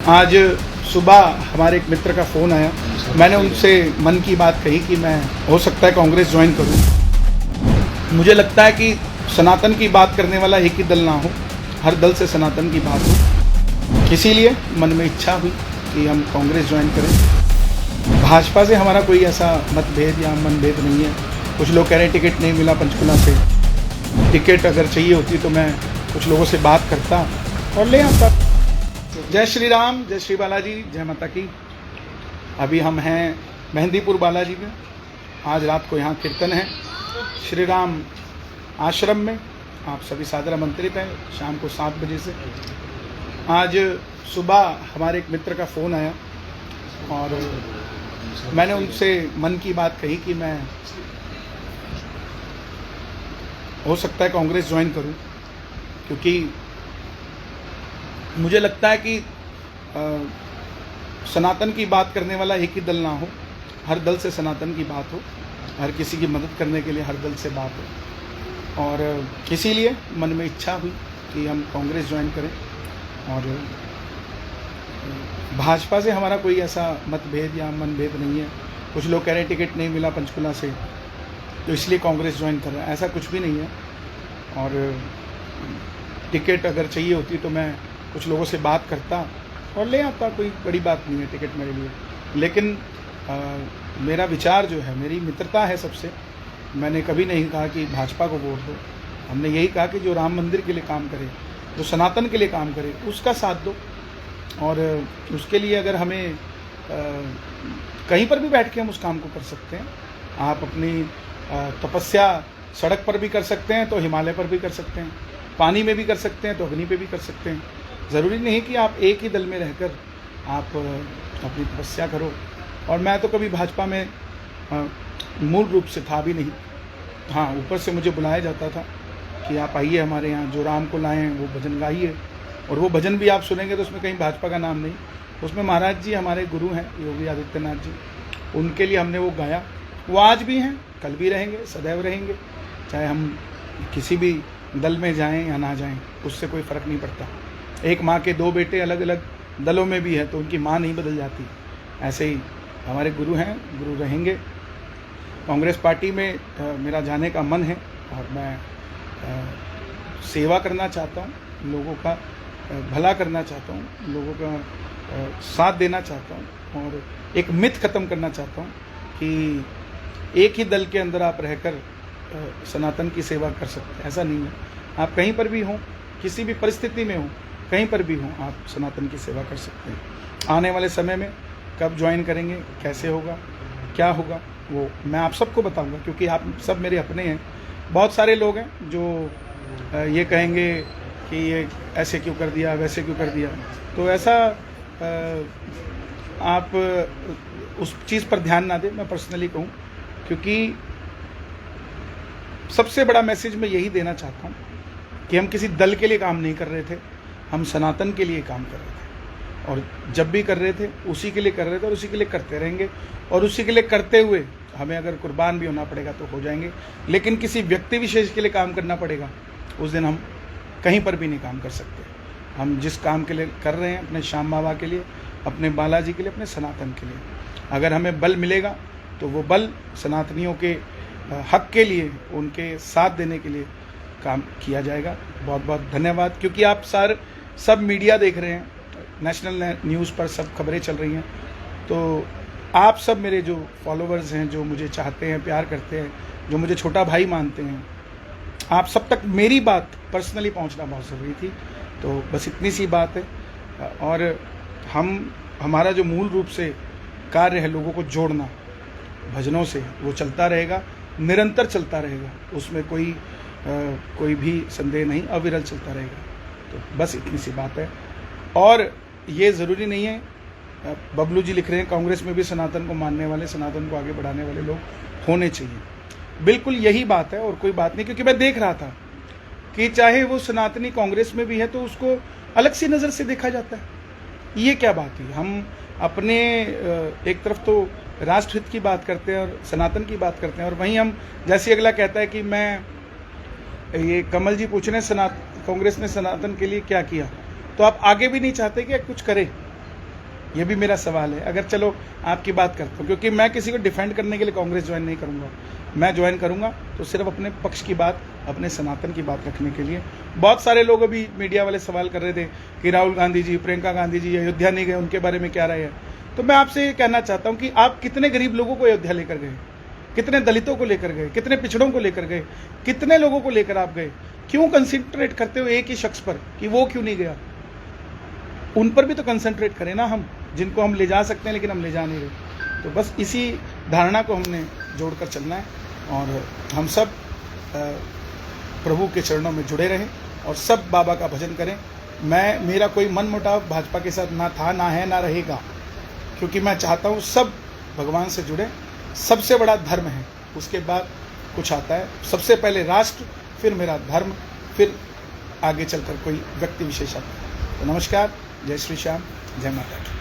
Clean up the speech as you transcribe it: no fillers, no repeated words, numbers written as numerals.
आज सुबह हमारे एक मित्र का फ़ोन आया। मैंने उनसे मन की बात कही कि मैं हो सकता है कांग्रेस ज्वाइन करूं। मुझे लगता है कि सनातन की बात करने वाला एक ही दल ना हो, हर दल से सनातन की बात हो। इसीलिए मन में इच्छा हुई कि हम कांग्रेस ज्वाइन करें। भाजपा से हमारा कोई ऐसा मतभेद या मनभेद नहीं है। कुछ लोग कह रहे हैं टिकट नहीं मिला पंचकुला से, टिकट अगर चाहिए होती तो मैं कुछ लोगों से बात करता और ले आता। जय श्री राम, जय श्री बालाजी, जय माता की। अभी हम हैं मेहंदीपुर बालाजी में। आज रात को यहाँ कीर्तन है श्री राम आश्रम में। आप सभी सादर आमंत्रित हैं शाम को 7 बजे से। आज सुबह हमारे एक मित्र का फ़ोन आया और मैंने उनसे मन की बात कही कि मैं हो सकता है कांग्रेस ज्वाइन करूं, क्योंकि मुझे लगता है कि सनातन की बात करने वाला एक ही दल ना हो, हर दल से सनातन की बात हो, हर किसी की मदद करने के लिए हर दल से बात हो। और इसीलिए मन में इच्छा हुई कि हम कांग्रेस ज्वाइन करें। और भाजपा से हमारा कोई ऐसा मतभेद या मनभेद नहीं है। कुछ लोग कह रहे हैं टिकट नहीं मिला पंचकुला से तो इसलिए कांग्रेस ज्वाइन कर रहा है, ऐसा कुछ भी नहीं है। और टिकट अगर चाहिए होती तो मैं कुछ लोगों से बात करता और ले आता, कोई बड़ी बात नहीं है टिकट मेरे लिए। लेकिन मेरा विचार जो है, मेरी मित्रता है सबसे। मैंने कभी नहीं कहा कि भाजपा को वोट दो। हमने यही कहा कि जो राम मंदिर के लिए काम करे, जो सनातन के लिए काम करे, उसका साथ दो। और उसके लिए अगर हमें कहीं पर भी बैठ के हम उस काम को कर सकते हैं। आप अपनी तपस्या सड़क पर भी कर सकते हैं तो हिमालय पर भी कर सकते हैं, पानी में भी कर सकते हैं तो अग्नि पे भी कर सकते हैं। ज़रूरी नहीं कि आप एक ही दल में रहकर आप अपनी तपस्या करो। और मैं तो कभी भाजपा में मूल रूप से था भी नहीं। हाँ, ऊपर से मुझे बुलाया जाता था कि आप आइए हमारे यहाँ, जो राम को लाए हैं वो भजन गाइए। और वो भजन भी आप सुनेंगे तो उसमें कहीं भाजपा का नाम नहीं, उसमें महाराज जी हमारे गुरु हैं योगी आदित्यनाथ जी, उनके लिए हमने वो गाया। वो आज भी हैं, कल भी रहेंगे, सदैव रहेंगे। चाहे हम किसी भी दल में जाएं या ना जाएं, उससे कोई फ़र्क नहीं पड़ता। एक माँ के 2 बेटे अलग अलग दलों में भी है तो उनकी माँ नहीं बदल जाती। ऐसे ही हमारे गुरु हैं, गुरु रहेंगे। कांग्रेस पार्टी में मेरा जाने का मन है और मैं सेवा करना चाहता हूँ, लोगों का भला करना चाहता हूँ, लोगों का साथ देना चाहता हूँ। और एक मिथ ख़त्म करना चाहता हूँ कि एक ही दल के अंदर आप रहकर सनातन की सेवा कर सकते हैं, ऐसा नहीं है। आप कहीं पर भी हों, किसी भी परिस्थिति में हों, कहीं पर भी हों, आप सनातन की सेवा कर सकते हैं। आने वाले समय में कब ज्वाइन करेंगे, कैसे होगा, क्या होगा, वो मैं आप सबको बताऊंगा, क्योंकि आप सब मेरे अपने हैं। बहुत सारे लोग हैं जो ये कहेंगे कि ये ऐसे क्यों कर दिया, वैसे क्यों कर दिया। तो ऐसा आप उस चीज़ पर ध्यान ना दें, मैं पर्सनली कहूँ। क्योंकि सबसे बड़ा मैसेज मैं यही देना चाहता हूँ कि हम किसी दल के लिए काम नहीं कर रहे थे, हम सनातन के लिए काम कर रहे थे। और जब भी कर रहे थे उसी के लिए कर रहे थे और उसी के लिए करते रहेंगे। और उसी के लिए करते हुए हमें अगर कुर्बान भी होना पड़ेगा तो हो जाएंगे। लेकिन किसी व्यक्ति विशेष के लिए काम करना पड़ेगा, उस दिन हम कहीं पर भी नहीं काम कर सकते। हम जिस काम के लिए कर रहे हैं, अपने श्याम बाबा के लिए, अपने बालाजी के लिए, अपने सनातन के लिए, अगर हमें बल मिलेगा तो वो बल सनातनियों के हक के लिए, उनके साथ देने के लिए काम किया जाएगा। बहुत बहुत धन्यवाद। क्योंकि आप सब मीडिया देख रहे हैं, नेशनल न्यूज़ पर सब खबरें चल रही हैं। तो आप सब मेरे जो फॉलोअर्स हैं, जो मुझे चाहते हैं, प्यार करते हैं, जो मुझे छोटा भाई मानते हैं, आप सब तक मेरी बात पर्सनली पहुंचना बहुत ज़रूरी थी। तो बस इतनी सी बात है। और हमारा जो मूल रूप से कार्य है लोगों को जोड़ना भजनों से, वो चलता रहेगा, निरंतर चलता रहेगा। उसमें कोई भी संदेह नहीं, अविरल चलता रहेगा। तो बस इतनी सी बात है। और ये ज़रूरी नहीं है, बबलू जी लिख रहे हैं कांग्रेस में भी सनातन को मानने वाले, सनातन को आगे बढ़ाने वाले लोग होने चाहिए। बिल्कुल यही बात है और कोई बात नहीं। क्योंकि मैं देख रहा था कि चाहे वो सनातनी कांग्रेस में भी है तो उसको अलग सी नज़र से देखा जाता है। ये क्या बात है? हम अपने एक तरफ तो राष्ट्रहित की बात करते हैं और सनातन की बात करते हैं, और वहीं हम, जैसे अगला कहता है कि मैं, ये कमल जी पूछ रहे हैं कांग्रेस ने सनातन के लिए क्या किया, तो आप आगे भी नहीं चाहते कि कुछ करे। ये भी मेरा सवाल है। अगर चलो आपकी बात करता हूँ, क्योंकि मैं किसी को डिफेंड करने के लिए कांग्रेस ज्वाइन नहीं करूँगा, मैं ज्वाइन करूँगा तो सिर्फ अपने पक्ष की बात, अपने सनातन की बात रखने के लिए। बहुत सारे लोग अभी मीडिया वाले सवाल कर रहे थे कि राहुल गांधी जी, प्रियंका गांधी जी अयोध्या नहीं गए, उनके बारे में क्या राय है। तो मैं आपसे ये कहना चाहता हूँ कि आप कितने गरीब लोगों को अयोध्या लेकर गए, कितने दलितों को लेकर गए, कितने पिछड़ों को लेकर गए, कितने लोगों को लेकर आप गए। क्यों कंसंट्रेट करते हो एक ही शख्स पर कि वो क्यों नहीं गया? उन पर भी तो कंसंट्रेट करें ना हम, जिनको हम ले जा सकते हैं लेकिन हम ले जा नहीं रहे। तो बस इसी धारणा को हमने जोड़कर चलना है और हम सब प्रभु के चरणों में जुड़े रहें और सब बाबा का भजन करें। मेरा कोई मन मुटाव भाजपा के साथ ना था, ना है, ना रहेगा, क्योंकि मैं चाहता हूँ सब भगवान से जुड़े। सबसे बड़ा धर्म है, उसके बाद कुछ आता है। सबसे पहले राष्ट्र, फिर मेरा धर्म, फिर आगे चलकर कोई व्यक्ति विशेष आता है। तो नमस्कार, जय श्री श्याम, जय माता दी।